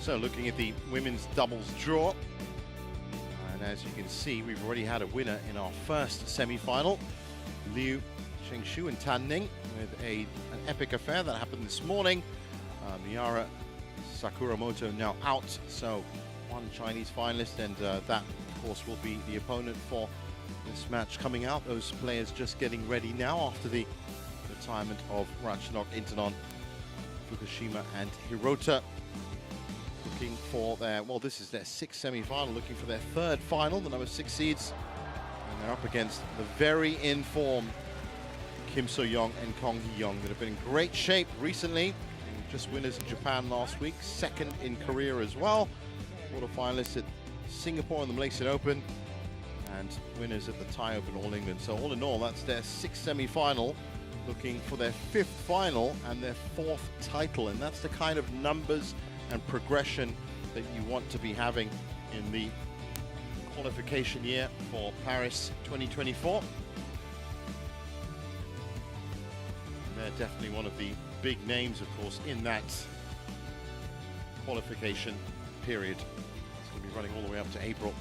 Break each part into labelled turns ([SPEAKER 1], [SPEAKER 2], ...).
[SPEAKER 1] So looking at the women's doubles draw, and as you can see, we've already had a winner in our first semi-final. Liu Shengshu and Tan Ning with an epic affair that happened this morning. Miara Sakuramoto now out, so one Chinese finalist, and that of course will be the opponent for this match coming out. Those players just getting ready now after the retirement of Ratchanok, Intanon, Fukushima and Hirota. Looking for their, well, this is their sixth semi-final, looking for their third final, the number 6 seeds. And they're up against the very in-form Kim So-young and Kong Hee-young that have been in great shape recently. Just winners in Japan last week, second in Korea as well. Quarterfinalists at Singapore and the Malaysian Open, and winners at the Thai Open All England. So all in all, that's their 6th semi-final, looking for their 5th final and their 4th title. And that's the kind of numbers and progression that you want to be having in the qualification year for Paris 2024. And they're definitely one of the big names, of course, in that qualification period. It's going to be running all the way up to April.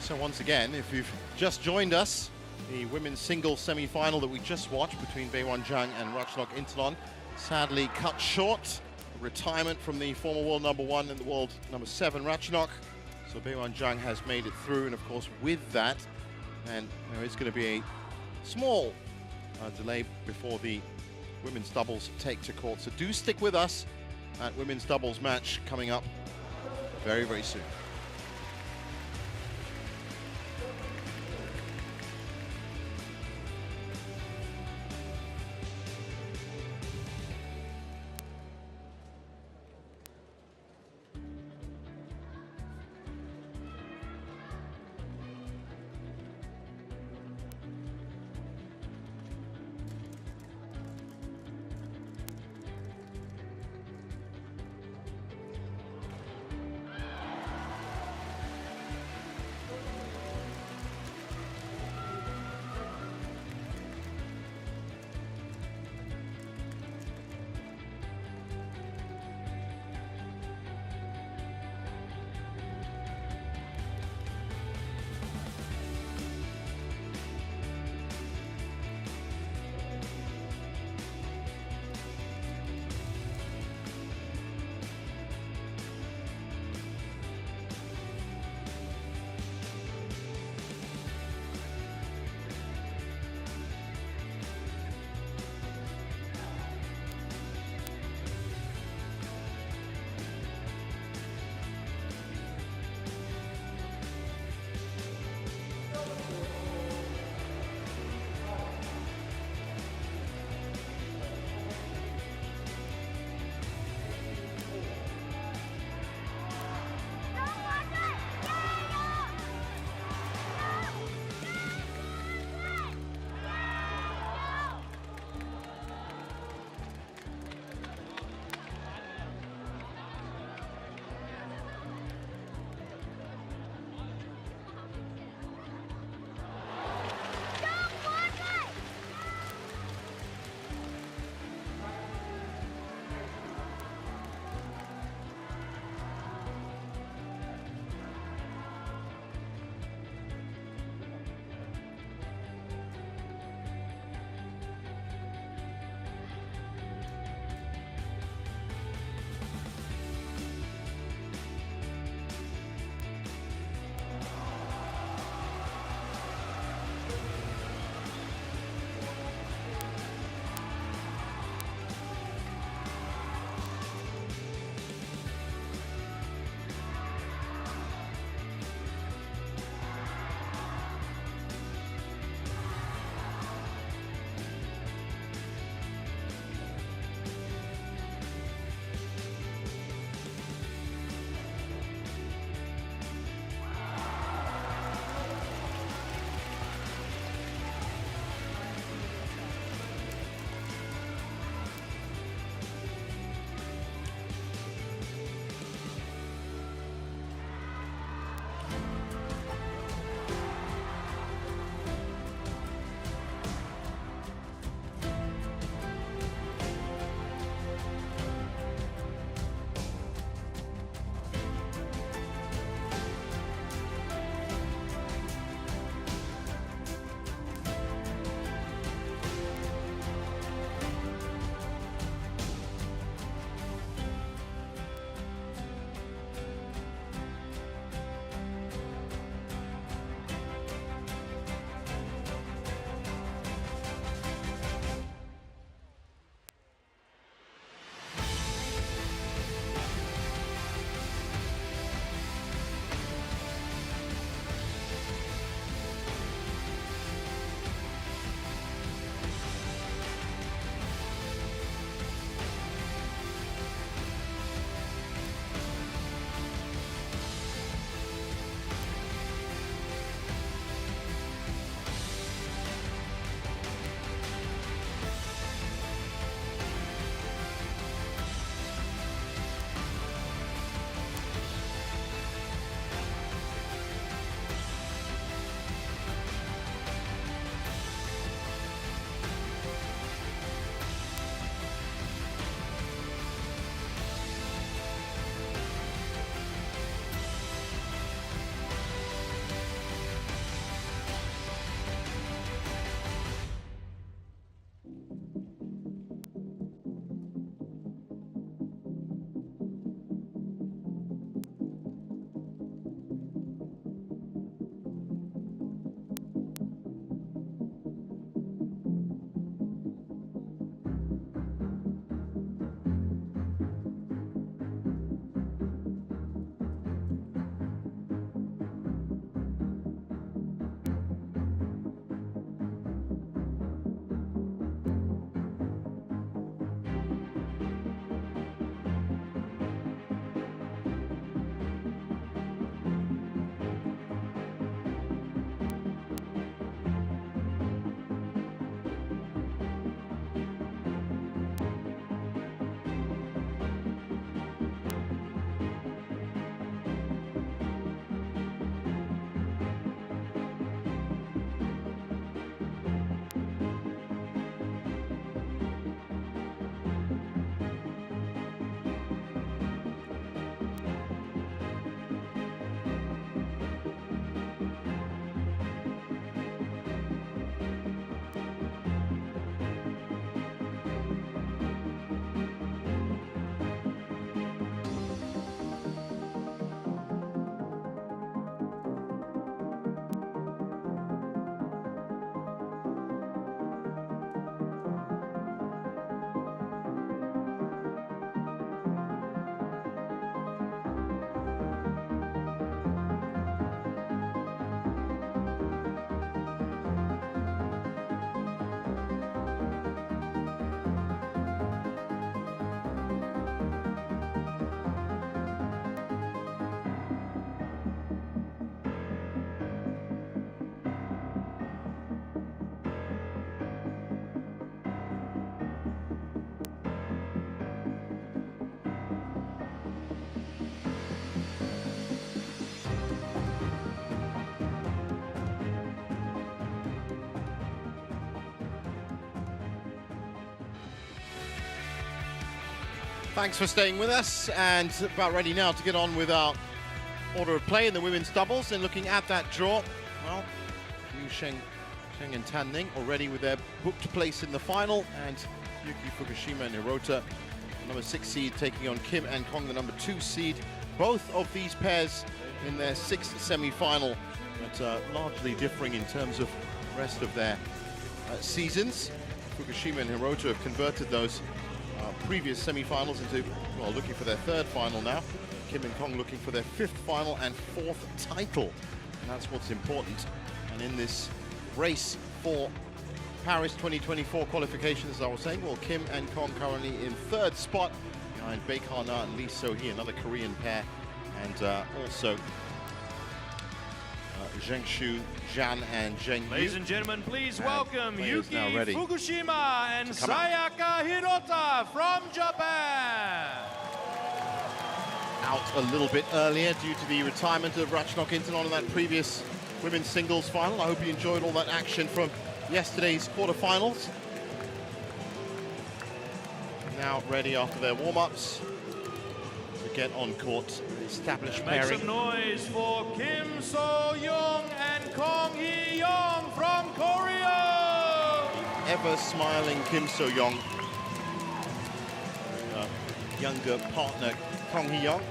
[SPEAKER 1] So once again, if you've just joined us, the women's singles semi-final that we just watched between Baewon Jang and Ratchanok Intanon sadly cut short. Retirement from the former world number 1 and the world number 7 Ratchanok. So Baewon Jang has made it through, and of course with that, and there is going to be a small delay before the women's doubles take to court. So do stick with us. That women's doubles match coming up very, very soon. Thanks for staying with us, and about ready now to get on with our order of play in the women's doubles. And looking at that draw, well, Liu Sheng and Tan Ning already with their booked place in the final, and Yuki Fukushima and Hirota, number 6 seed, taking on Kim and Kong, the number 2 seed. Both of these pairs in their 6th semi-final, but largely differing in terms of the rest of their seasons. Fukushima and Hirota have converted those previous semi-finals into, well, looking for their 3rd final now. Kim and Kong looking for their 5th final and 4th title. And that's what's important. And in this race for Paris 2024 qualifications, as I was saying, well, Kim and Kong currently in 3rd spot behind Baek Ha-na and Lee So-hee, another Korean pair, and also Zheng Xu, Zhan, and Zheng Yu.
[SPEAKER 2] Ladies and gentlemen, please welcome Yuki
[SPEAKER 1] Fukushima
[SPEAKER 2] and Sayaka Hirota from Japan.
[SPEAKER 1] Out a little bit earlier due to the retirement of Ratchnok Intanon in that previous women's singles final. I hope you enjoyed all that action from yesterday's quarterfinals. Now ready after their warm-ups to get on court. Established pairing.
[SPEAKER 2] Make some noise for Kim So-young and Kong Hee-young from Korea.
[SPEAKER 1] Ever-smiling Kim So-young. Younger partner Kong Hee-young,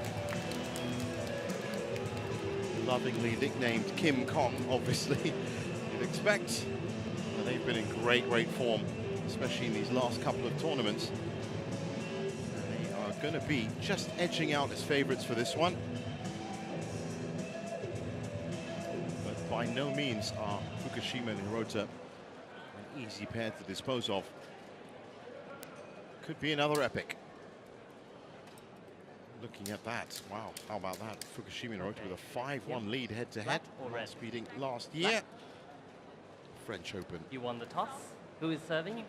[SPEAKER 1] lovingly nicknamed Kim Kong, obviously, you'd expect. And they've been in great form, especially in these last couple of tournaments. They are going to be just edging out as favorites for this one. But by no means are Fukushima and Hirota an easy pair to dispose of. Could be another epic. Looking at that, wow, how about that? Fukushima and Hirota with a 5-1 lead head-to-head, beating last year. French Open.
[SPEAKER 3] You won the toss. Who is serving?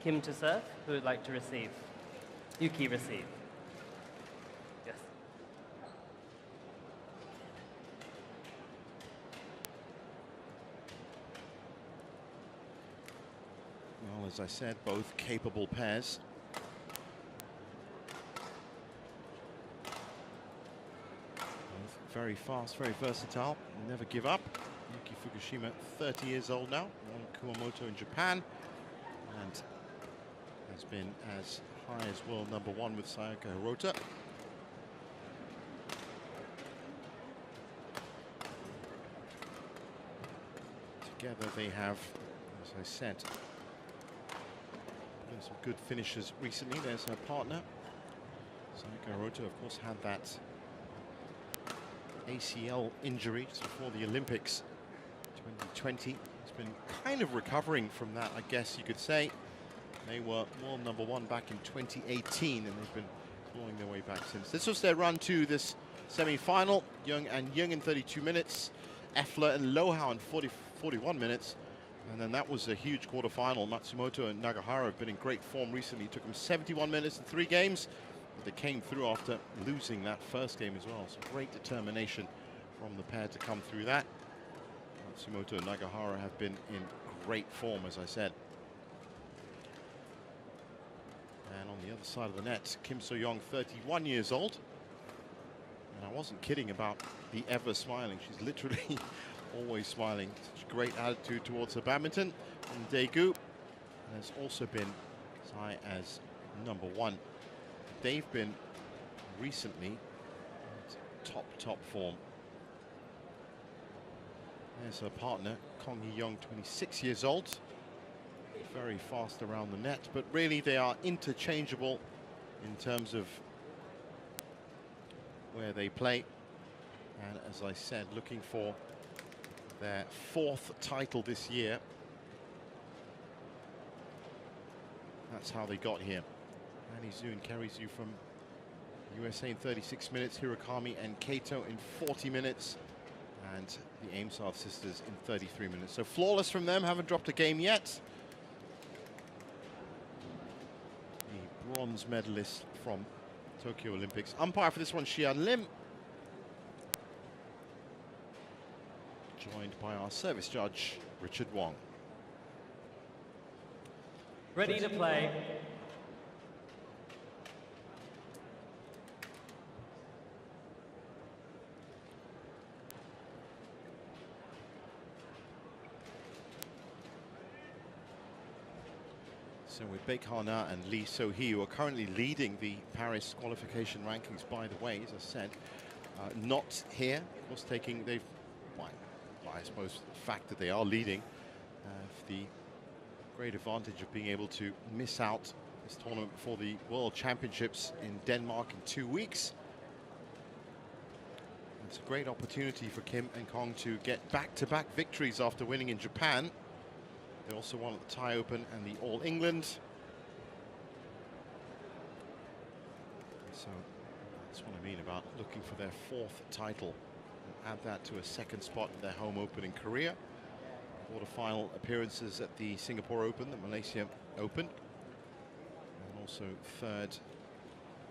[SPEAKER 3] Kim to serve. Who would like to receive? Yuki receive. Yes.
[SPEAKER 1] Well, as I said, both capable pairs. Very fast, very versatile, never give up. Yuki Fukushima, 30 years old now, won Kumamoto in Japan, and has been as high as world number 1 with Sayaka Hirota. Together they have, as I said, done some good finishes recently. There's her partner. Sayaka Hirota, of course, had that ACL injury just before the Olympics 2020. He's been kind of recovering from that, I guess you could say. They were world number 1 back in 2018, and they've been clawing their way back since. This was their run to this semi-final. Young and Young in 32 minutes, Effler and Lohau in 41 minutes. And then that was a huge quarterfinal. Matsumoto and Nagahara have been in great form recently. It took them 71 minutes in 3 games. They came through after losing that first game as well. So great determination from the pair to come through that. Matsumoto and Nagahara have been in great form, as I said. And on the other side of the net, Kim So-young, 31 years old. And I wasn't kidding about the ever smiling. She's literally always smiling. Such a great attitude towards her badminton. And Daegu has also been as high as number 1. They've been recently top form. There's her partner, Kong Hee-young, 26 years old. Very fast around the net, but really they are interchangeable in terms of where they play. And as I said, looking for their 4th title this year. That's how they got here. Annie Zhu carries you from USA in 36 minutes, Hirakami and Kato in 40 minutes, and the Aimsard sisters in 33 minutes. So flawless from them, haven't dropped a game yet. The bronze medalist from Tokyo Olympics. Umpire for this one, Xian Lim. Joined by our service judge, Richard Wong.
[SPEAKER 3] Ready to play.
[SPEAKER 1] So with Baek-Hana and Lee So-hee, who are currently leading the Paris qualification rankings, by the way, as I said, not here, of course, taking, I suppose, the fact that they are leading, the great advantage of being able to miss out this tournament before the World Championships in Denmark in 2 weeks. It's a great opportunity for Kim and Kong to get back-to-back victories after winning in Japan. They also won at the Thai Open and the All England. So that's what I mean about looking for their 4th title. And add that to a 2nd spot in their home open in Korea. Quarter-final appearances at the Singapore Open, the Malaysia Open. And also 3rd,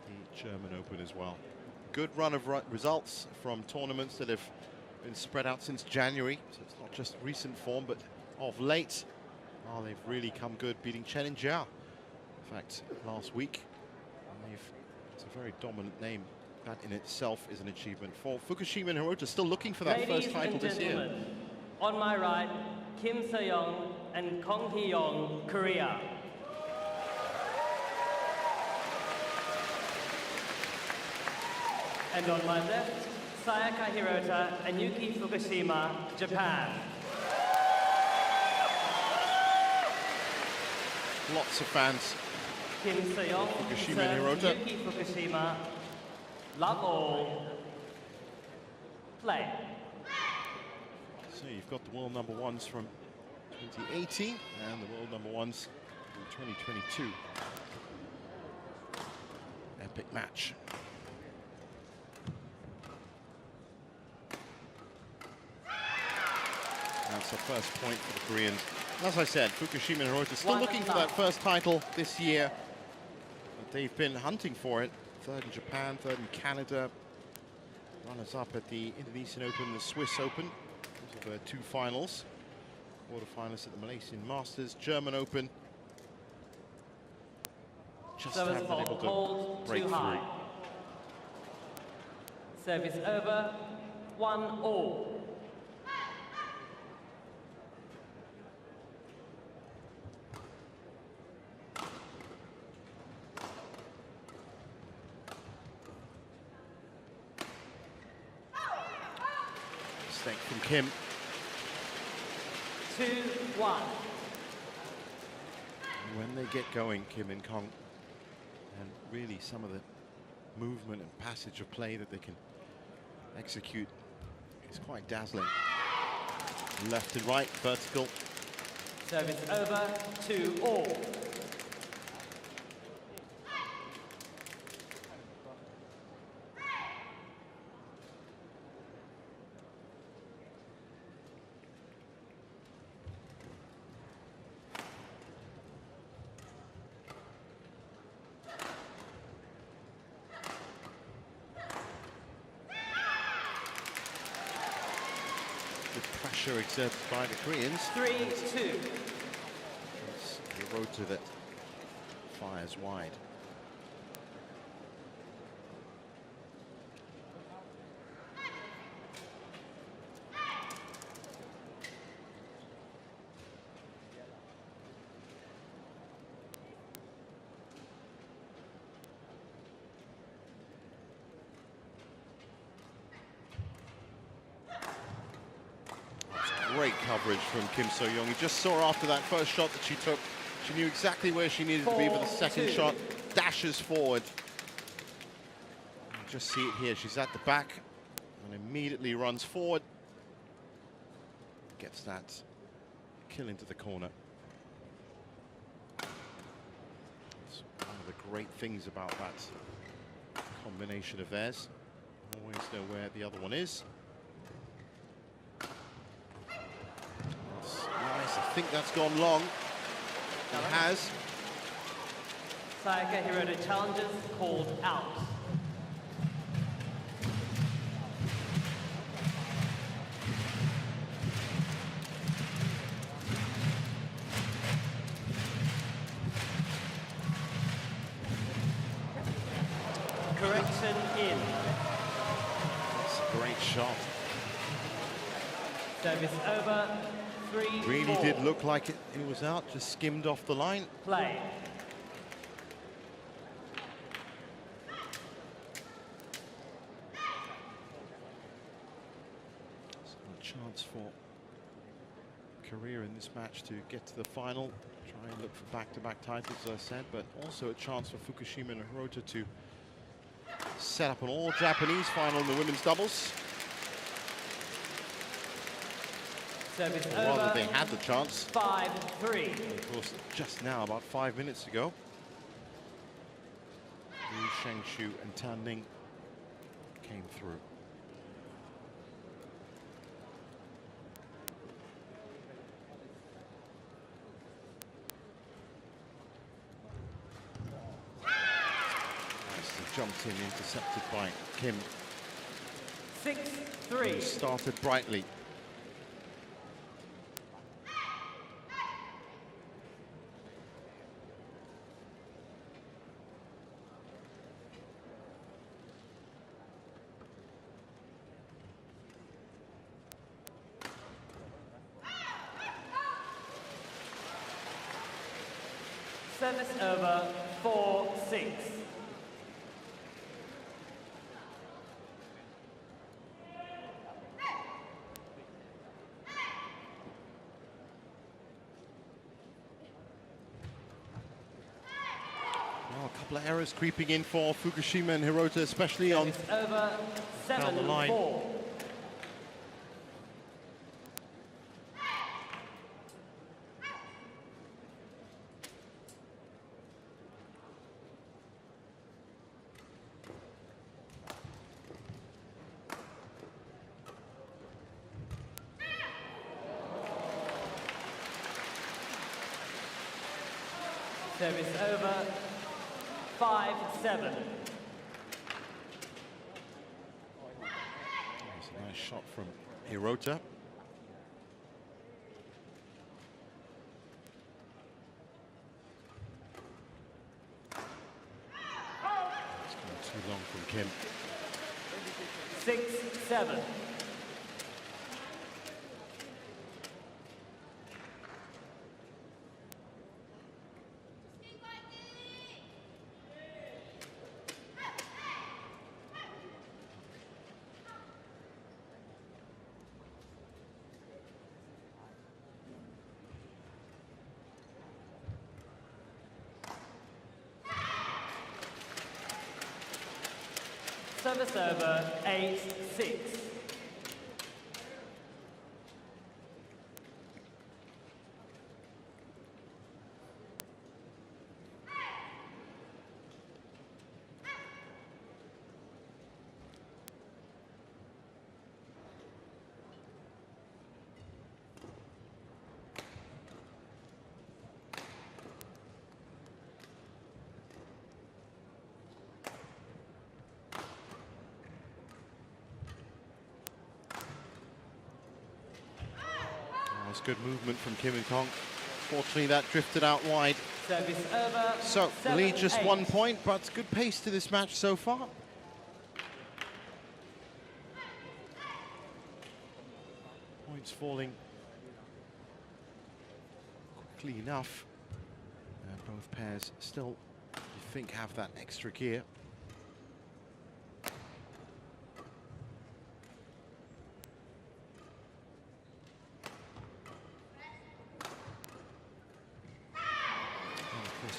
[SPEAKER 1] the German Open as well. Good run of results from tournaments that have been spread out since January. So it's not just recent form, but of late. Oh, they've really come good, beating Chen and Jia. In fact, last week, it's a very dominant name. That in itself is an achievement for Fukushima and Hirota, still looking for that first title this year.
[SPEAKER 3] On my right, Kim Se-young and Kong Hee-young, Korea. And on my left, Sayaka Hirota and Yuki Fukushima, Japan.
[SPEAKER 1] Lots of fans.
[SPEAKER 3] Kim Se-young,
[SPEAKER 1] Fukushima and Hirota.
[SPEAKER 3] Yuki Fukushima, love all, play.
[SPEAKER 1] So you've got the world number ones from 2018 and the world number ones from 2022. Epic match. That's the first point for the Koreans. As I said, Fukushima and Hirota still looking for that first title this year. But they've been hunting for it. 3rd in Japan, 3rd in Canada. Runners-up at the Indonesian Open, the Swiss Open. Those are their 2 finals. Quarter-finalists at the Malaysian Masters, German Open. Just haven't been able to break through.
[SPEAKER 3] Service over, 1-all.
[SPEAKER 1] Mistake from Kim.
[SPEAKER 3] 2-1.
[SPEAKER 1] When they get going, Kim and Kong, and really some of the movement and passage of play that they can execute is quite dazzling. Left and right, vertical.
[SPEAKER 3] Service over, 2-all.
[SPEAKER 1] Pressure exerted by the Koreans.
[SPEAKER 3] 3-2.
[SPEAKER 1] It's Hirota that fires wide. Great coverage from Kim So-young. You just saw after that first shot that she took, she knew exactly where she needed to be for the second shot. Dashes forward. You just see it here. She's at the back and immediately runs forward. Gets that kill into the corner. It's one of the great things about that combination of theirs. Always know where the other one is. Nice, I think that's gone long. It has.
[SPEAKER 3] Sayaka Hirota challenges called out. Correction in.
[SPEAKER 1] That's a great shot.
[SPEAKER 3] Service over,
[SPEAKER 1] Really did look like it was out, just skimmed off the line.
[SPEAKER 3] Play.
[SPEAKER 1] So a chance for Korea in this match to get to the final. Try and look for back-to-back titles, as I said, but also a chance for Fukushima and Hirota to set up an all-Japanese final in the women's doubles.
[SPEAKER 3] Service
[SPEAKER 1] Or rather,
[SPEAKER 3] over.
[SPEAKER 1] they had the chance.
[SPEAKER 3] 5-3.
[SPEAKER 1] Of course, just now, about 5 minutes ago, Liu Shengshu and Tan Ning came through. Jumped in, intercepted by Kim.
[SPEAKER 3] 6-3.
[SPEAKER 1] Started brightly.
[SPEAKER 3] Service over. 4-6.
[SPEAKER 1] A couple of errors creeping in for Fukushima and Hirota, especially on
[SPEAKER 3] over.
[SPEAKER 1] down the line.
[SPEAKER 3] 7-4. Service over. 5-7.
[SPEAKER 1] There's a nice shot from Hirota. It's gone too long from Kim.
[SPEAKER 3] 6-7. Service over. 8-6.
[SPEAKER 1] Good movement from Kim and Kong. Fortunately, that drifted out wide.
[SPEAKER 3] Service over.
[SPEAKER 1] So, the lead just
[SPEAKER 3] 7-8.
[SPEAKER 1] 1 point, but good pace to this match so far. Points falling quickly enough. And both pairs still, you think, have that extra gear.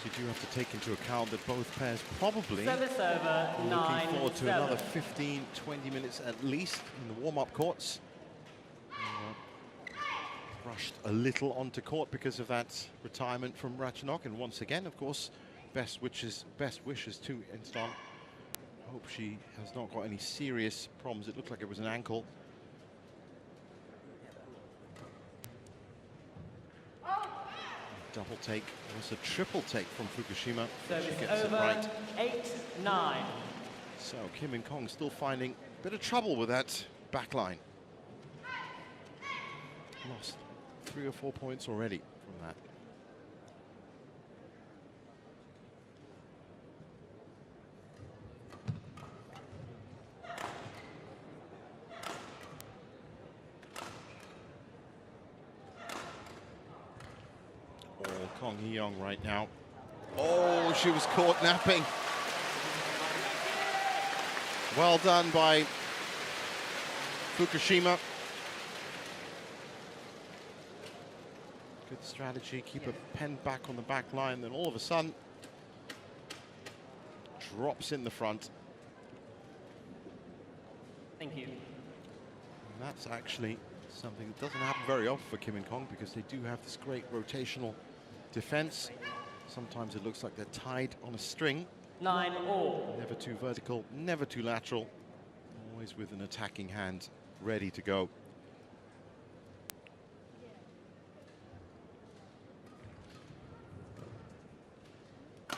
[SPEAKER 1] You do have to take into account that both pairs probably
[SPEAKER 3] Service over.
[SPEAKER 1] are looking forward to
[SPEAKER 3] 9-7.
[SPEAKER 1] another 15, 20 minutes at least in the warm-up courts. Rushed a little onto court because of that retirement from Ratchanok, and once again, of course, best wishes to Instan. Hope she has not got any serious problems. It looked like it was an ankle. Double take was a triple take from Fukushima.
[SPEAKER 3] Service
[SPEAKER 1] She gets it
[SPEAKER 3] over.
[SPEAKER 1] right.
[SPEAKER 3] 8-9.
[SPEAKER 1] So Kim and Kong still finding a bit of trouble with that back line. Lost 3 or 4 points already from that. Kong Hee-young right now. Oh, she was caught napping. Well done by Fukushima. Good strategy, keep a pen back on the back line, then all of a sudden, drops in the front.
[SPEAKER 3] Thank you.
[SPEAKER 1] And that's actually something that doesn't happen very often for Kim and Kong, because they do have this great rotational defense. Sometimes it looks like they're tied on a string.
[SPEAKER 3] 9-all.
[SPEAKER 1] Never too vertical, never too lateral. Always with an attacking hand ready to go. And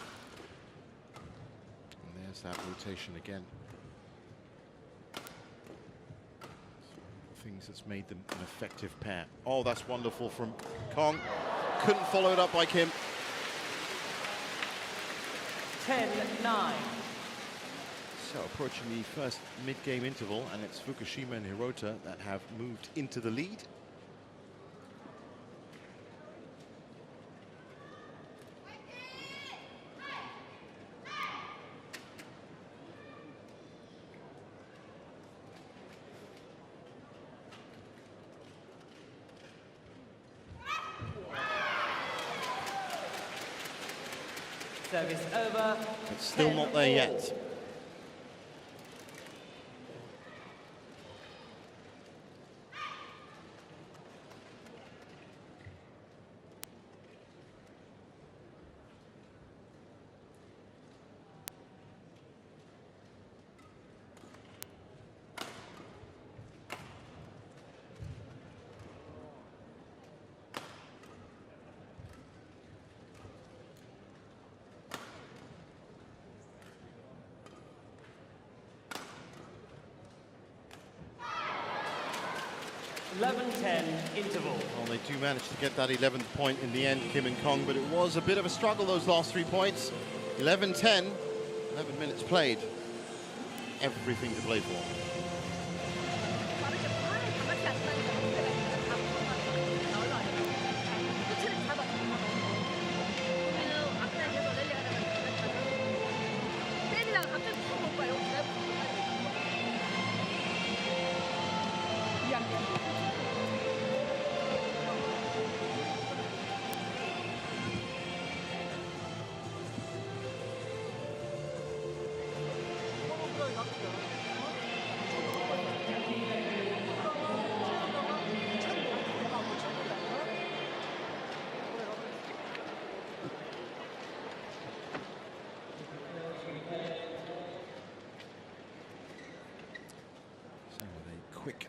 [SPEAKER 1] there's that rotation again. Things that's made them an effective pair. Oh, that's wonderful from Kong. Couldn't follow it up by Kim.
[SPEAKER 3] 10-9.
[SPEAKER 1] So approaching the first mid-game interval, and it's Fukushima and Hirota that have moved into the lead.
[SPEAKER 3] Service over.
[SPEAKER 1] It's still not there yet.
[SPEAKER 3] Interval.
[SPEAKER 1] Well, they do manage to get that 11th point in the end, Kim and Kong, but it was a bit of a struggle, those last 3 points. 11-10, 11 minutes played. Everything to play for.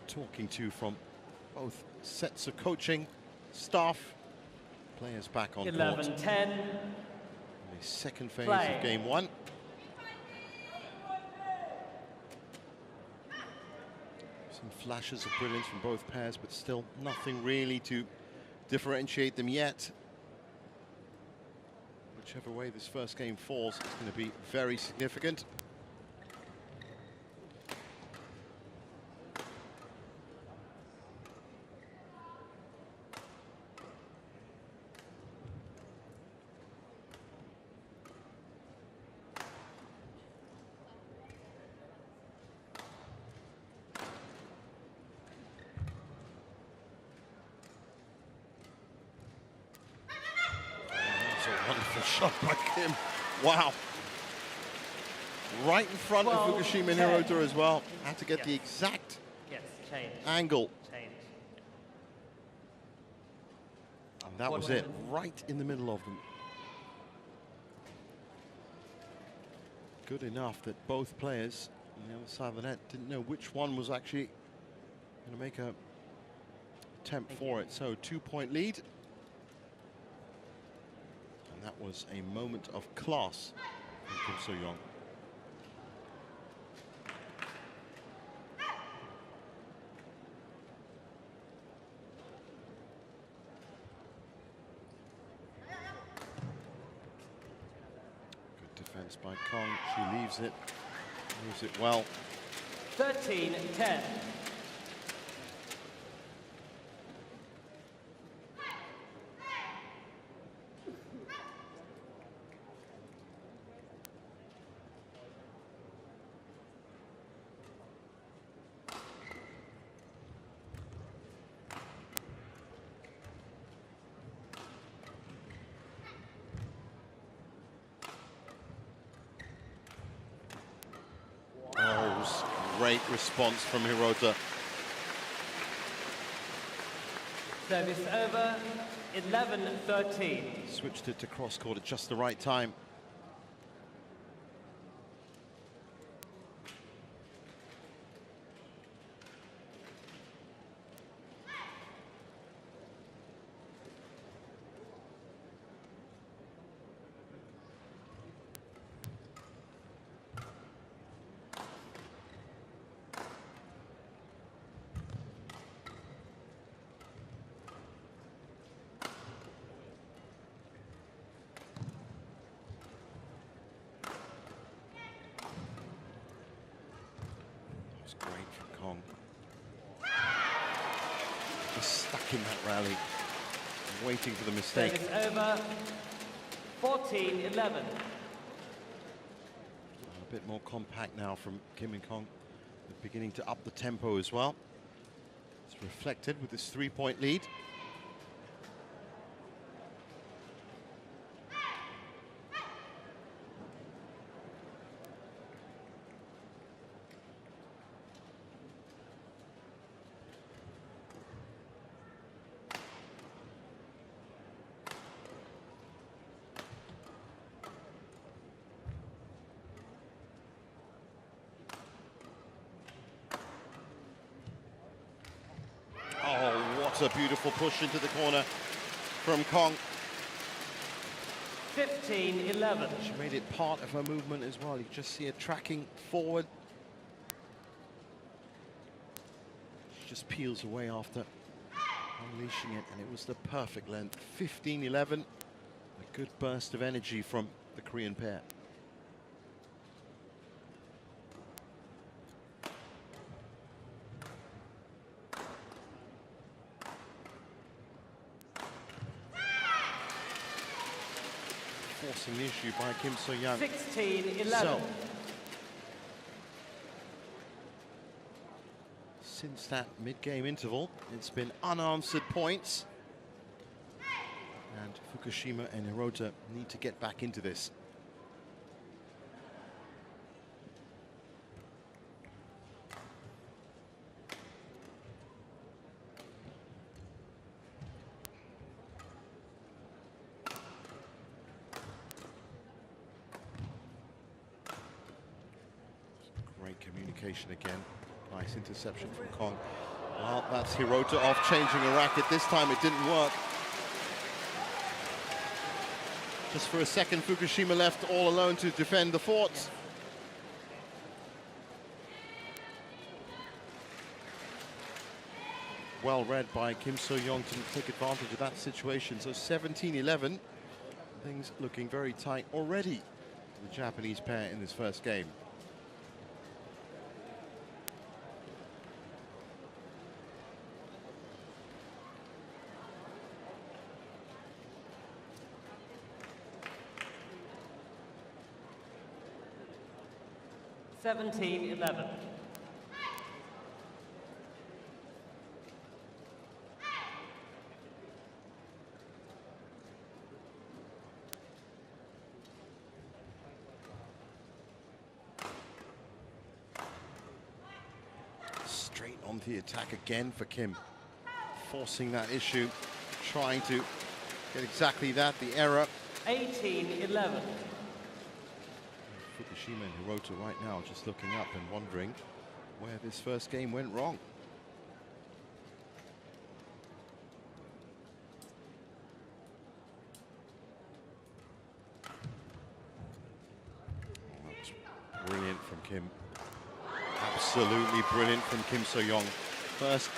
[SPEAKER 1] Talking to from both sets of coaching staff, players back on
[SPEAKER 3] 11-10.
[SPEAKER 1] The second phase of game one. Some flashes of brilliance from both pairs, but still nothing really to differentiate them yet. Whichever way this first game falls, it's going to be very significant. Wonderful shot by Kim. Wow. Right in front of Fukushima and Hirota as well. Had to get the exact angle. And that was it, right in the middle of them. Good enough that both players on the other side of the net didn't know which one was actually going to make a attempt for it. So 2-point lead. And that was a moment of class from Kim So-young. Good defense by Kong. She leaves it well.
[SPEAKER 3] 13-10.
[SPEAKER 1] great response from Hirota.
[SPEAKER 3] Service over, 11-13.
[SPEAKER 1] Switched it to cross-court at just the right time. Great from Kong. Just stuck in that rally, waiting for the mistake.
[SPEAKER 3] Service over, 14-11.
[SPEAKER 1] A bit more compact now from Kim and Kong. They're beginning to up the tempo as well. It's reflected with this 3-point lead. Oh, what a beautiful push into the corner from Kong.
[SPEAKER 3] 15-11.
[SPEAKER 1] She made it part of her movement as well. You just see her tracking forward. She just peels away after unleashing it, and it was the perfect length. 15-11. A good burst of energy from the Korean pair. Forcing the issue by Kim So-young.
[SPEAKER 3] 16-11.
[SPEAKER 1] So, since that mid-game interval, it's been unanswered points. And Fukushima and Hirota need to get back into this. Great communication again. Nice interception from Kong. Well, that's Hirota off changing a racket. This time it didn't work. Just for a second, Fukushima left all alone to defend the fort. Well read by Kim So-young to take advantage of that situation. So 17-11. Things looking very tight already for the Japanese pair in this first game.
[SPEAKER 3] $17-11.
[SPEAKER 1] Straight on the attack again for Kim. Forcing that issue, trying to get exactly that, the error.
[SPEAKER 3] 18-11.
[SPEAKER 1] Fukushima and Hirota right now just looking up and wondering where this first game went wrong. Oh, that was brilliant from Kim. Absolutely brilliant from Kim So-young. First,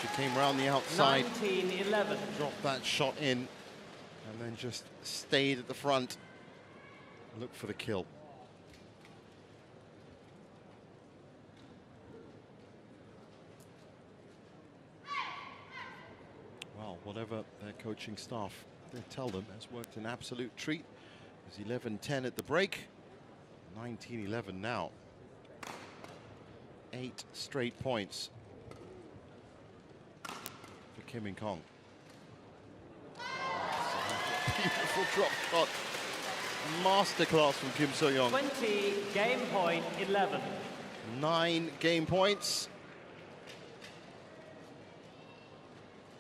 [SPEAKER 1] she came around the outside,
[SPEAKER 3] 19-11.
[SPEAKER 1] dropped that shot in, and then just stayed at the front. Look for the kill. Well, whatever their coaching staff they tell them has worked an absolute treat. It was 11-10 at the break, 19-11 now. 8 straight points for Kim and Kong. Beautiful drop shot. Masterclass from Kim So-young.
[SPEAKER 3] 20, game point 11.
[SPEAKER 1] 9 game points.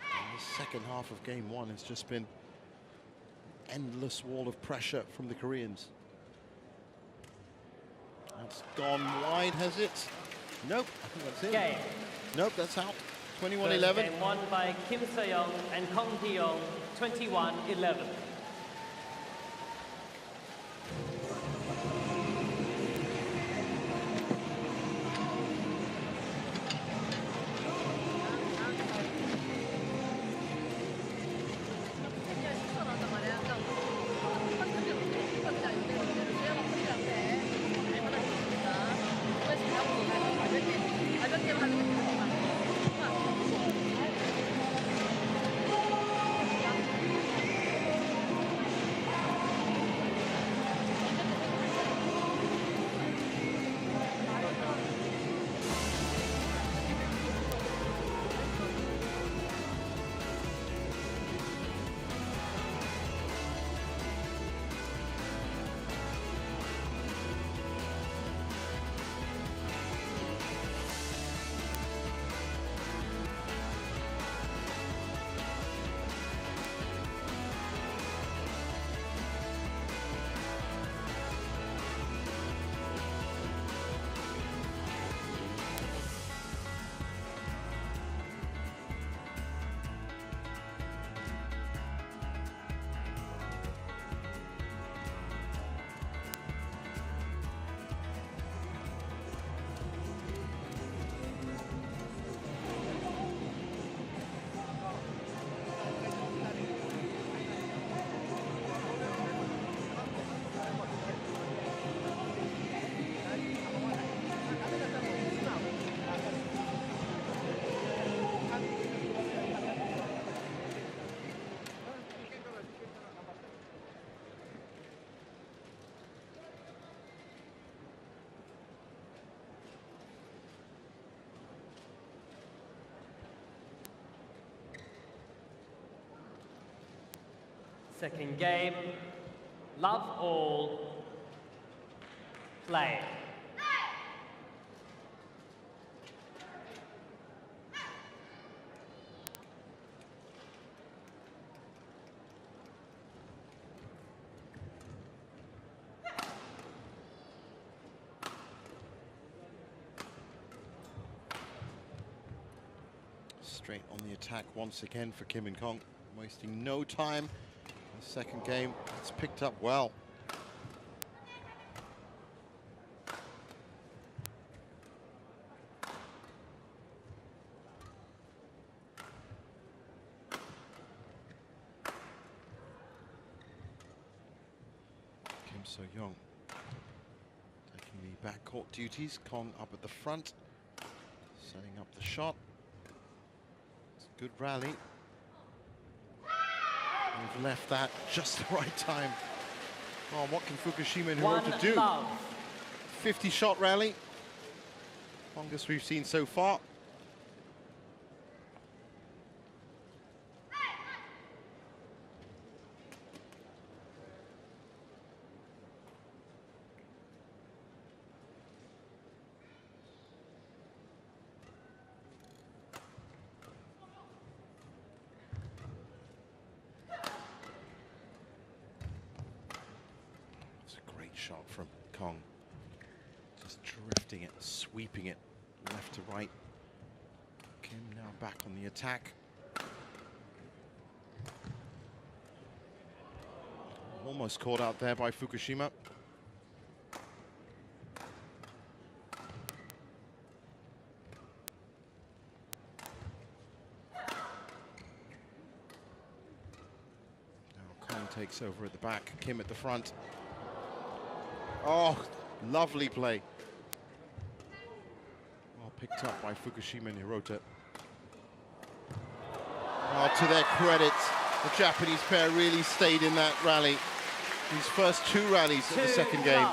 [SPEAKER 1] And the second half of game 1 has just been endless wall of pressure from the Koreans. That's gone wide, has it? Nope, I think that's it.
[SPEAKER 3] Game.
[SPEAKER 1] Nope, that's out.
[SPEAKER 3] First
[SPEAKER 1] 21-11.
[SPEAKER 3] game won by Kim So-young and Kong Hee-young, 21-11. Second game, love all, play.
[SPEAKER 1] Straight on the attack once again for Kim and Kong, wasting no time. The second game, it's picked up well. Kim So-young taking the backcourt duties. Kong up at the front, setting up the shot. It's a good rally. We've left that just the right time. Oh, what can Fukushima and Hirota do? 50-shot rally. Longest we've seen so far. Shot from Kong, just drifting it, sweeping it left to right. Kim now back on the attack. Almost caught out there by Fukushima. Now Kong takes over at the back, Kim at the front. Oh, lovely play. Well picked up by Fukushima and Hirota. Oh, to their credit, the Japanese pair really stayed in that rally. These first 2 rallies of the second game.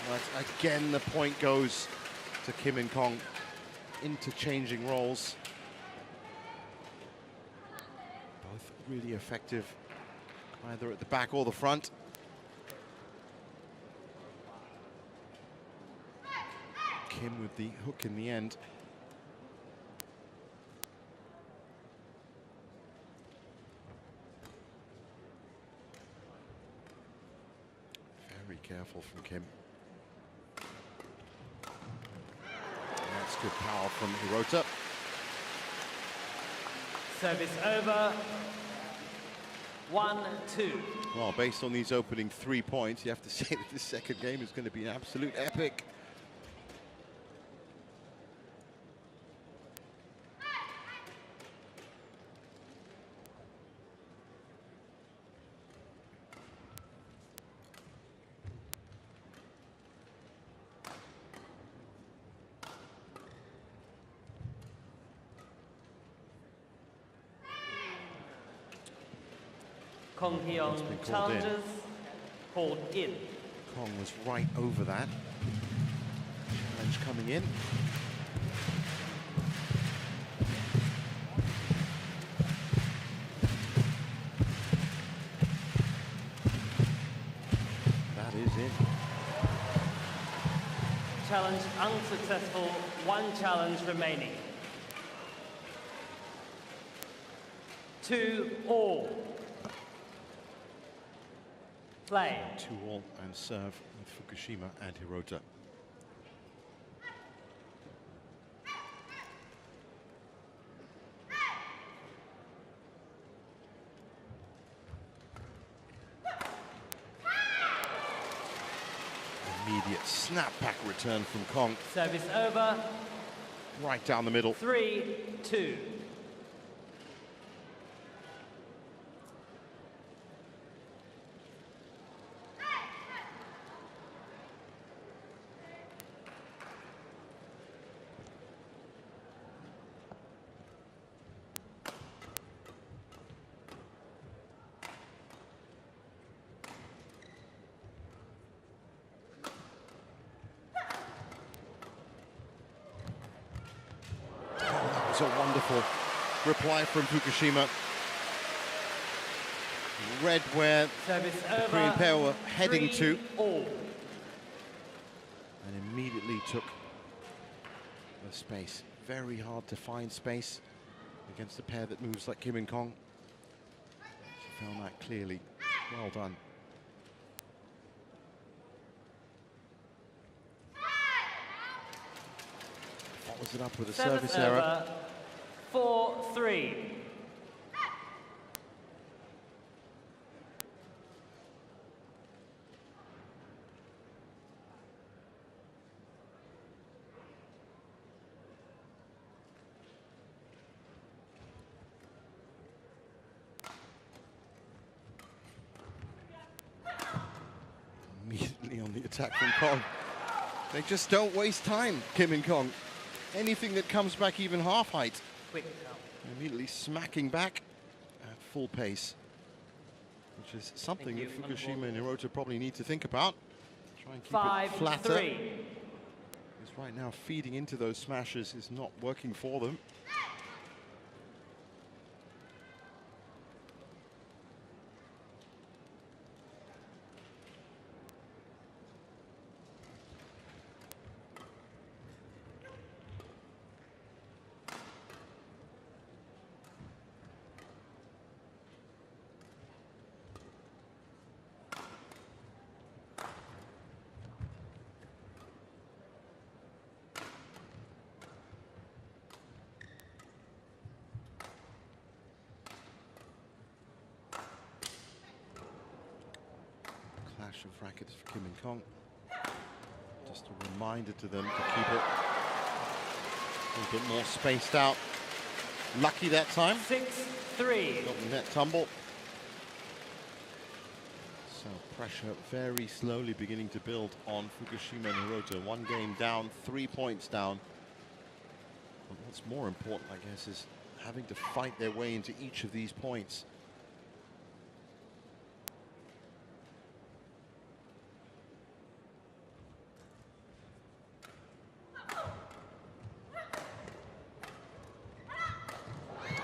[SPEAKER 1] But again, the point goes to Kim and Kong. Interchanging roles. Both really effective, either at the back or the front. Kim with the hook in the end. Very careful from Kim. That's good power from Hirota.
[SPEAKER 3] Service over. 1-2.
[SPEAKER 1] Well, based on these opening 3 points, you have to say that this second game is going to be an absolute epic.
[SPEAKER 3] Kong Hyong challenges, called in.
[SPEAKER 1] Kong was right over that. Challenge coming in. That is it.
[SPEAKER 3] Challenge unsuccessful, 1 challenge remaining. 2-all. Play.
[SPEAKER 1] 2-all and serve with Fukushima and Hirota. Immediate snapback return from Kong.
[SPEAKER 3] Service over.
[SPEAKER 1] Right down the middle.
[SPEAKER 3] 3-2.
[SPEAKER 1] It's a wonderful reply from Fukushima. Read where
[SPEAKER 3] Service
[SPEAKER 1] the
[SPEAKER 3] over.
[SPEAKER 1] Korean pair were heading to.
[SPEAKER 3] 3-all.
[SPEAKER 1] And immediately took the space. Very hard to find space against a pair that moves like Kim and Kong. She found that clearly. Well done. Follows it up with a service error.
[SPEAKER 3] 4-3.
[SPEAKER 1] Immediately on the attack from Kong. They just don't waste time, Kim and Kong. Anything that comes back even half height.
[SPEAKER 3] Quick count.
[SPEAKER 1] Immediately smacking back at full pace, which is something that Fukushima and Hirota probably need to think about. Try and keep it flatter.
[SPEAKER 3] 5-3.
[SPEAKER 1] Because right now feeding into those smashes is not working for them. Clash of rackets for Kim and Kong. Just a reminder to them to keep it a little bit more spaced out. Lucky that time.
[SPEAKER 3] 6-3.
[SPEAKER 1] Got the net tumble. So pressure very slowly beginning to build on Fukushima and Hirota. 1 game down, 3 points down. But what's more important, I guess, is having to fight their way into each of these points.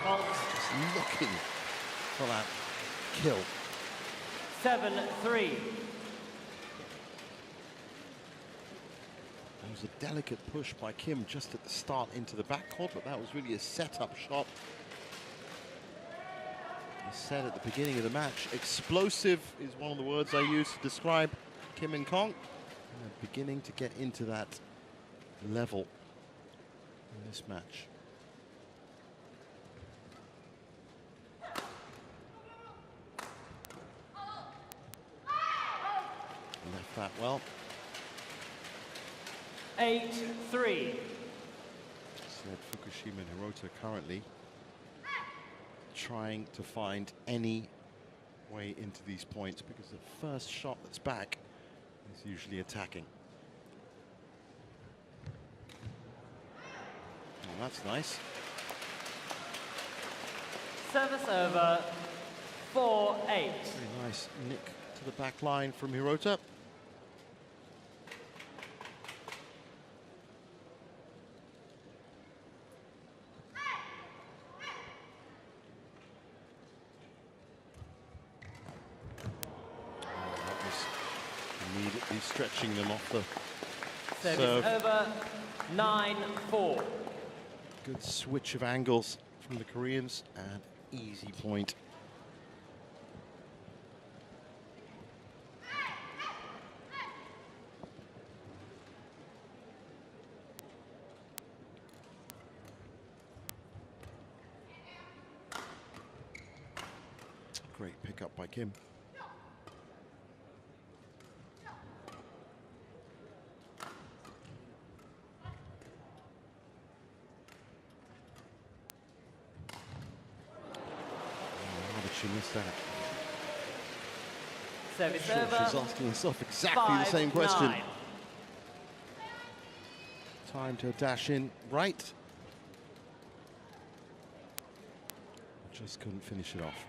[SPEAKER 1] Just looking for that kill.
[SPEAKER 3] 7-3.
[SPEAKER 1] was a delicate push by Kim just at the start into the backcourt, but that was really a setup shot. As said at the beginning of the match, explosive is one of the words I use to describe Kim and Kong. And they're beginning to get into that level in this match. Left that well.
[SPEAKER 3] 8-3.
[SPEAKER 1] Said Fukushima and Hirota currently trying to find any way into these points, because the first shot that's back is usually attacking. Oh, that's nice.
[SPEAKER 3] Service over. 4-8.
[SPEAKER 1] Very nice nick to the back line from Hirota. Immediately stretching them off the
[SPEAKER 3] Service
[SPEAKER 1] serve.
[SPEAKER 3] over. 9-4.
[SPEAKER 1] Good switch of angles from the Koreans and easy point. Great pickup by Kim. She missed that.
[SPEAKER 3] Service
[SPEAKER 1] Sure,
[SPEAKER 3] over.
[SPEAKER 1] she's asking herself exactly the same question.
[SPEAKER 3] 5-9.
[SPEAKER 1] Time to dash in right. Just couldn't finish it off.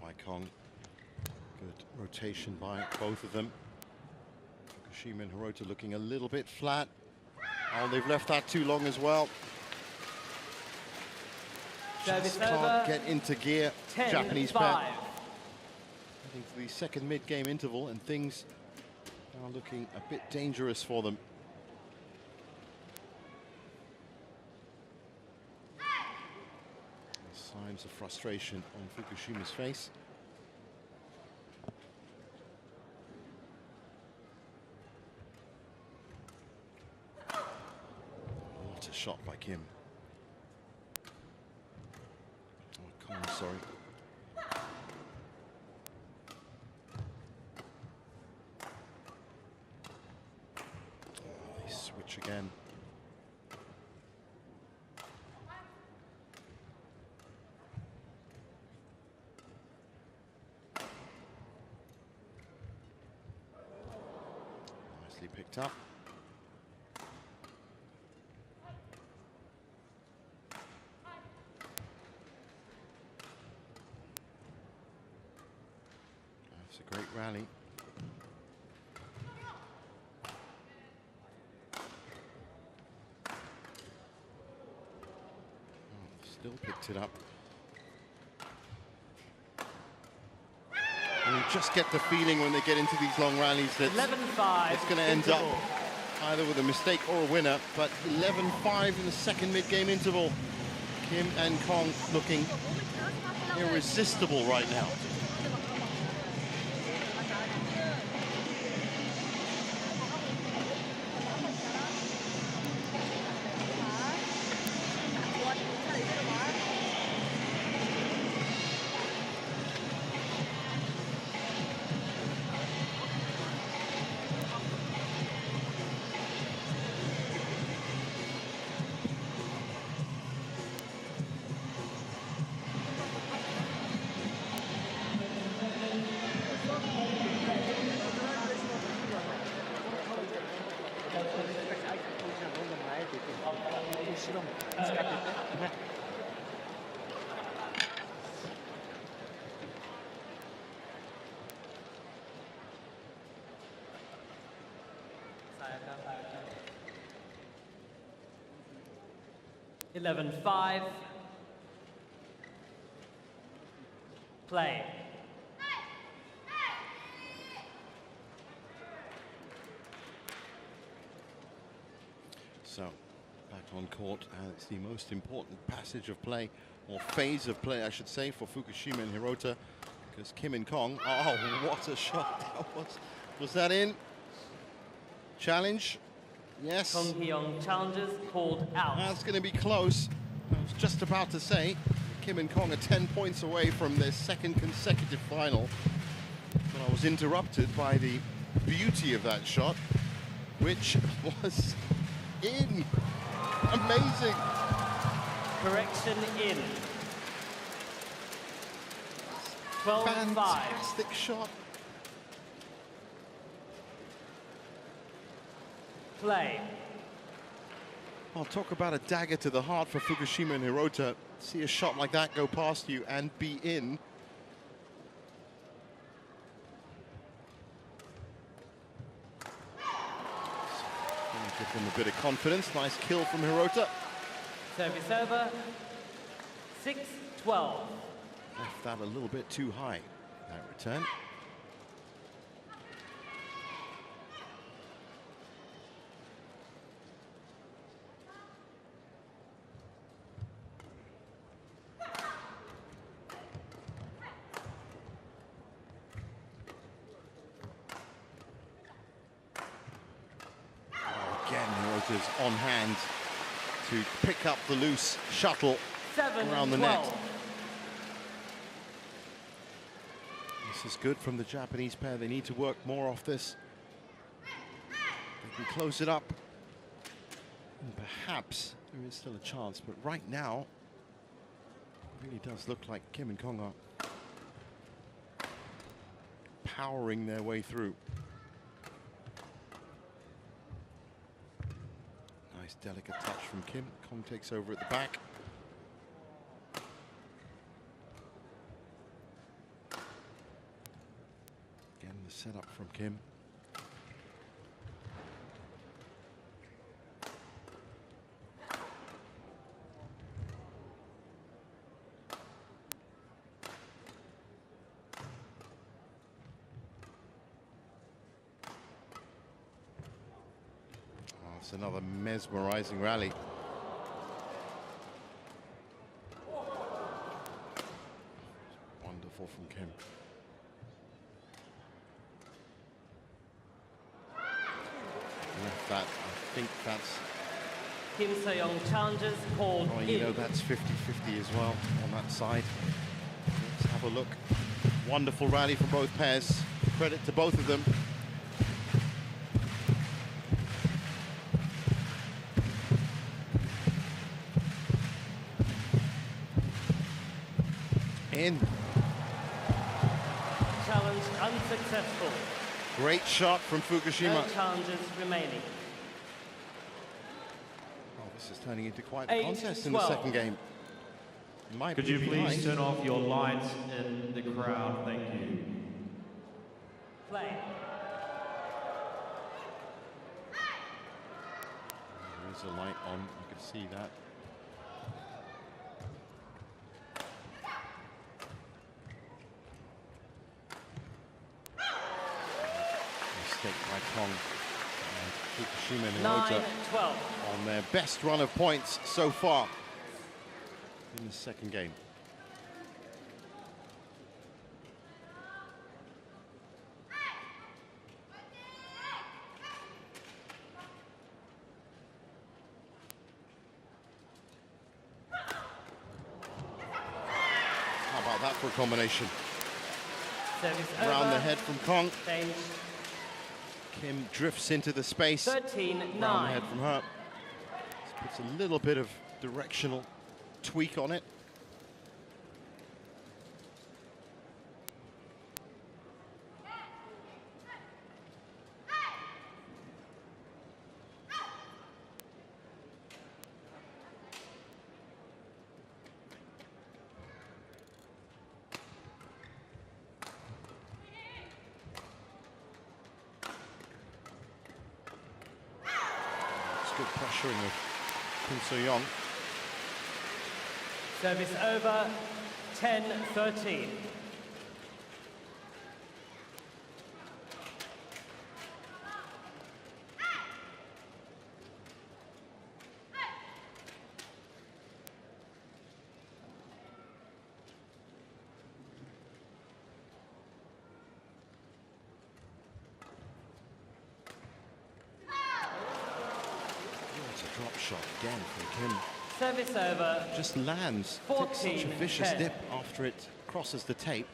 [SPEAKER 1] By Kong. Good rotation by both of them. Fukushima and Hirota looking a little bit flat. Oh, they've left that too long as well. Just can't get into gear. Japanese pair. Heading to the second mid-game interval, and things are looking a bit dangerous for them. Signs of frustration on Fukushima's face. What a shot by Kim. Oh, Kong, sorry. Oh, they switch again. Picked up. That's a great rally. Oh, still picked it up. And you just get the feeling when they get into these long rallies that
[SPEAKER 3] 11-5.
[SPEAKER 1] it's going to end up either with a mistake or a winner. But 11-5 in the second mid-game interval. Kim and Kong looking irresistible right now.
[SPEAKER 3] 11-5. Play.
[SPEAKER 1] So, back on court, and it's the most important passage of play, or phase of play, I should say, for Fukushima and Hirota, because Kim and Kong, oh, what a shot that was. Was that in? Challenge? Yes.
[SPEAKER 3] Kong Hee-young challenges called out.
[SPEAKER 1] That's going to be close. I was just about to say, Kim and Kong are 10 points away from their second consecutive final, but I was interrupted by the beauty of that shot, which was in. Amazing.
[SPEAKER 3] Correction in. 12-5.
[SPEAKER 1] Fantastic shot.
[SPEAKER 3] Play.
[SPEAKER 1] I'll talk about a dagger to the heart for Fukushima and Hirota. See a shot like that go past you and be in. Gonna give them a bit of confidence. Nice kill from Hirota.
[SPEAKER 3] Service over. 6-12.
[SPEAKER 1] Left that a little bit too high, that return. Again, Hirota's on hand to pick up the loose shuttle around the net. This is good from the Japanese pair. They need to work more off this. They can close it up. And perhaps there is still a chance, but right now, it really does look like Kim and Kong are powering their way through. Nice delicate touch from Kim. Kong takes over at the back. Again, the setup from Kim. It's another mesmerizing rally. Wonderful from Kim. Left that, I think that's...
[SPEAKER 3] Kim So-young challenges called
[SPEAKER 1] oh, you know, that's 50-50 as well on that side. Let's have a look. Wonderful rally from both pairs. Credit to both of them. In.
[SPEAKER 3] Challenge unsuccessful.
[SPEAKER 1] Great shot from Fukushima.
[SPEAKER 3] No challenges remaining.
[SPEAKER 1] Oh, this is turning into quite a contest in
[SPEAKER 3] 12.
[SPEAKER 1] the second game.
[SPEAKER 2] Could you please turn off your lights in the crowd? Thank you.
[SPEAKER 3] Play.
[SPEAKER 1] There is a light on, you can see that. By Kong, Fukushima and Hirota
[SPEAKER 3] 9-12
[SPEAKER 1] on their best run of points so far in the second game. How about that for a combination?
[SPEAKER 3] Service
[SPEAKER 1] Around
[SPEAKER 3] over.
[SPEAKER 1] the head from Kong.
[SPEAKER 3] Change.
[SPEAKER 1] Kim drifts into the space.
[SPEAKER 3] 13-9.
[SPEAKER 1] Around the head from her. This puts a little bit of directional tweak on it. good pressuring of Kim So-young.
[SPEAKER 3] Service over, 10-13.
[SPEAKER 1] Drop shot again from Kim.
[SPEAKER 3] Service over.
[SPEAKER 1] Just lands. Takes such a vicious dip after it crosses the tape.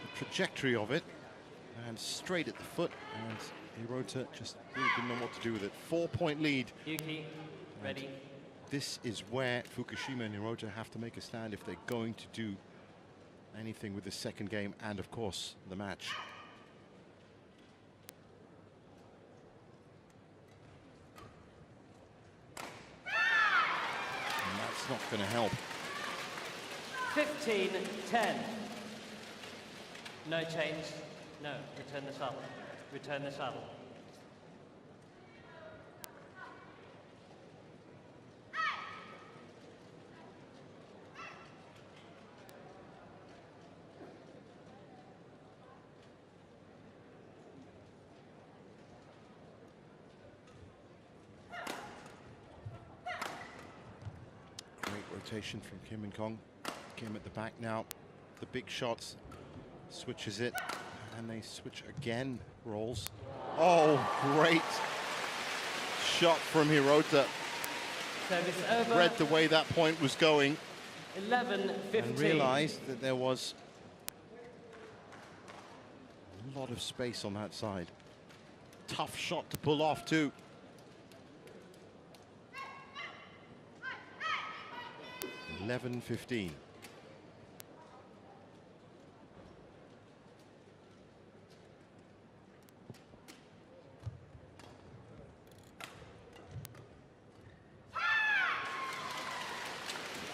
[SPEAKER 1] The trajectory of it, and straight at the foot, and Hirota just really didn't know what to do with it. 4-point lead.
[SPEAKER 3] Yuki, ready.
[SPEAKER 1] And this is where Fukushima and Hirota have to make a stand if they're going to do anything with the second game and, of course, the match. Not going to help.
[SPEAKER 3] 15-10. No change. No, return the shuttle. Return the shuttle.
[SPEAKER 1] Rotation from Kim and Kong. Kim at the back now. The big shots. Switches it. And they switch again. Rolls. Oh, great shot from Hirota.
[SPEAKER 3] Service over.
[SPEAKER 1] Read the way that point was going.
[SPEAKER 3] 11-15.
[SPEAKER 1] And realized that there was a lot of space on that side. Tough shot to pull off too. 11-15.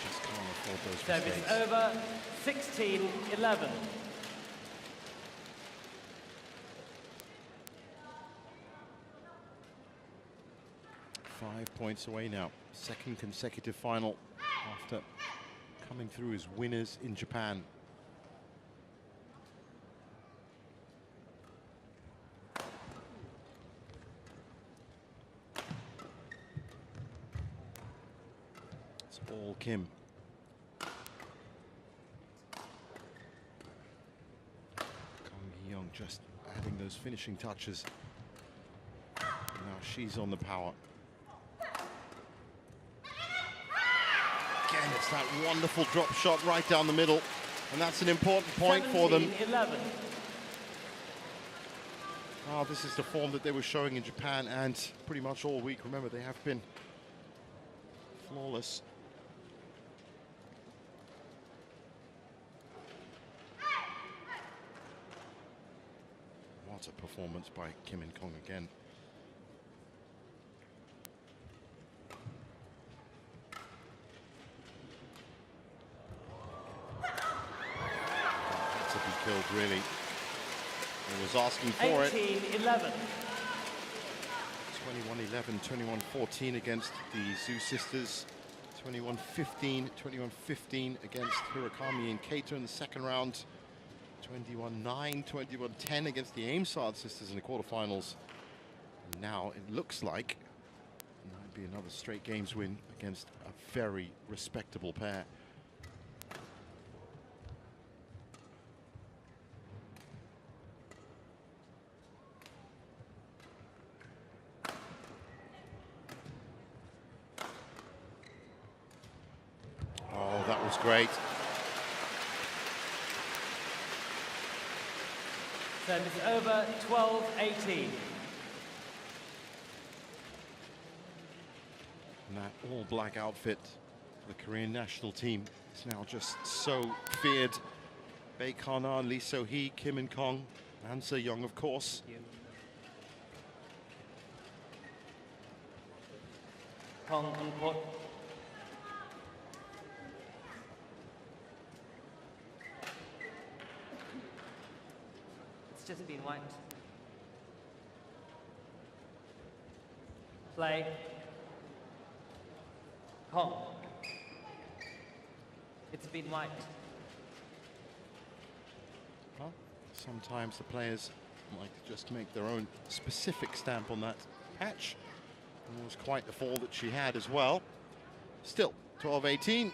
[SPEAKER 1] Just can't afford those
[SPEAKER 3] Service
[SPEAKER 1] mistakes.
[SPEAKER 3] over, 16-11.
[SPEAKER 1] Five points away now. Second consecutive final after coming through as winners in Japan. It's all Kim. Kong Hee-young just adding those finishing touches. Now she's on the power. Again, it's that wonderful drop shot right down the middle, and that's an important point for them.
[SPEAKER 3] 17-11.
[SPEAKER 1] Oh, this is the form that they were showing in Japan and pretty much all week. Remember, they have been flawless. What a performance by Kim and Kong again. Killed, really. He was asking for
[SPEAKER 3] 18-11.
[SPEAKER 1] 21-11, 21-14 against the Zhu sisters. 21-15, 21-15 against Hirakami and Kato in the second round. 21-9, 21-10 against the Aimsard sisters in the quarterfinals. And now it looks like it might be another straight games win against a very respectable pair. That was great.
[SPEAKER 3] Service over, 12-18.
[SPEAKER 1] And that all-black outfit for the Korean national team is now just so feared. Bae Kana, Lee So-hee, Kim and Kong, and So-young, of course.
[SPEAKER 3] Kong on court. Just been wiped. Play. Kong. It's been white.
[SPEAKER 1] Well, sometimes the players like to just make their own specific stamp on that patch. And it was quite the fall that she had as well. Still, 12-18.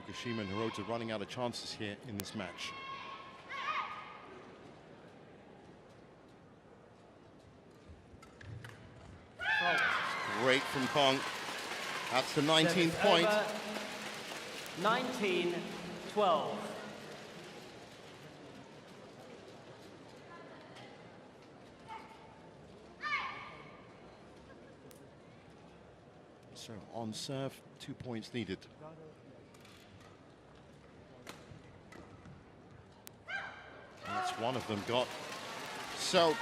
[SPEAKER 1] Fukushima and Hirota running out of chances here in this match. Great from Kong. That's the 19th point.
[SPEAKER 3] 19-12.
[SPEAKER 1] So on serve, 2 points needed. That's one of them got. So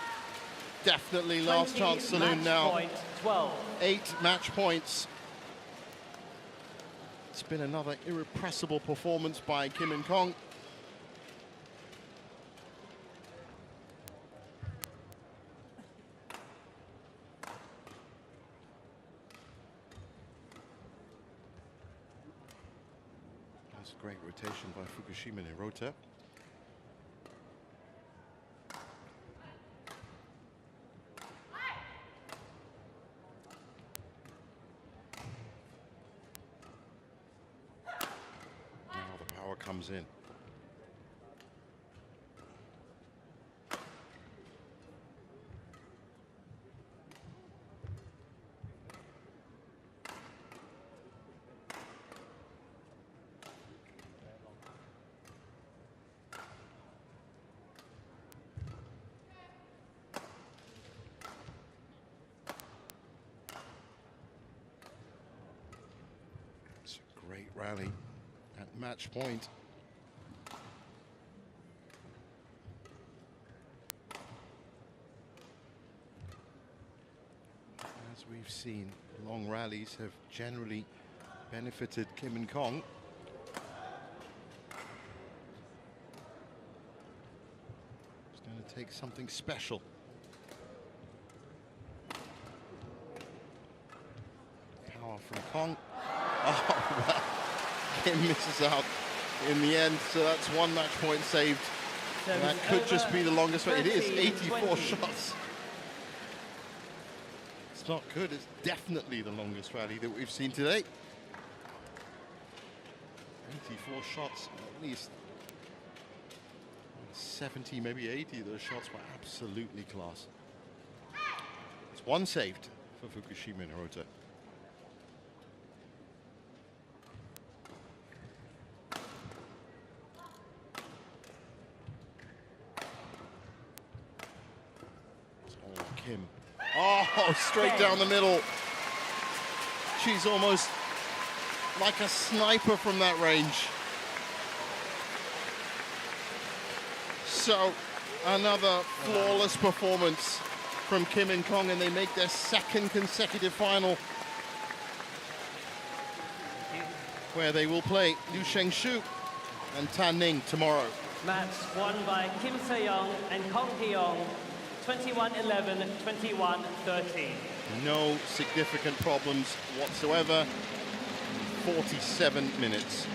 [SPEAKER 1] definitely last chance saloon now.
[SPEAKER 3] Point 12.
[SPEAKER 1] 8 match points. It's been another irrepressible performance by Kim and Kong. That's a great rotation by Fukushima and Hirota. Comes in. It's a great rally at match point. As we've seen, long rallies have generally benefited Kim and Kong. It's going to take something special. Power from Kong. Oh, well, Kim misses out in the end, so that's 1 match point saved. And that could just be the longest rally. It is 84
[SPEAKER 3] 20.
[SPEAKER 1] shots. It's not good, it's definitely the longest rally that we've seen today. 84 shots, at least 70, maybe 80 of those shots were absolutely class. It's 1 saved for Fukushima and Hirota. Kim. Oh, straight down the middle. She's almost like a sniper from that range. So, another flawless performance from Kim and Kong, and they make their 2nd consecutive final, where they will play Liu Shengshu and Tan Ning tomorrow.
[SPEAKER 3] Match won by Kim Se-young and Kong Hee-young, 21-11, 21-13.
[SPEAKER 1] No significant problems whatsoever. 47 minutes.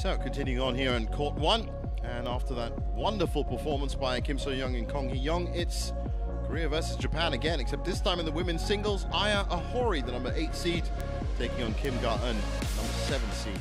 [SPEAKER 1] So continuing on here in court 1, and after that wonderful performance by Kim So-young and Kong Hee-young, it's Korea versus Japan again, except this time in the women's singles. Aya Ahori, the number 8 seed, taking on Kim Ga-eun, number 7 seed.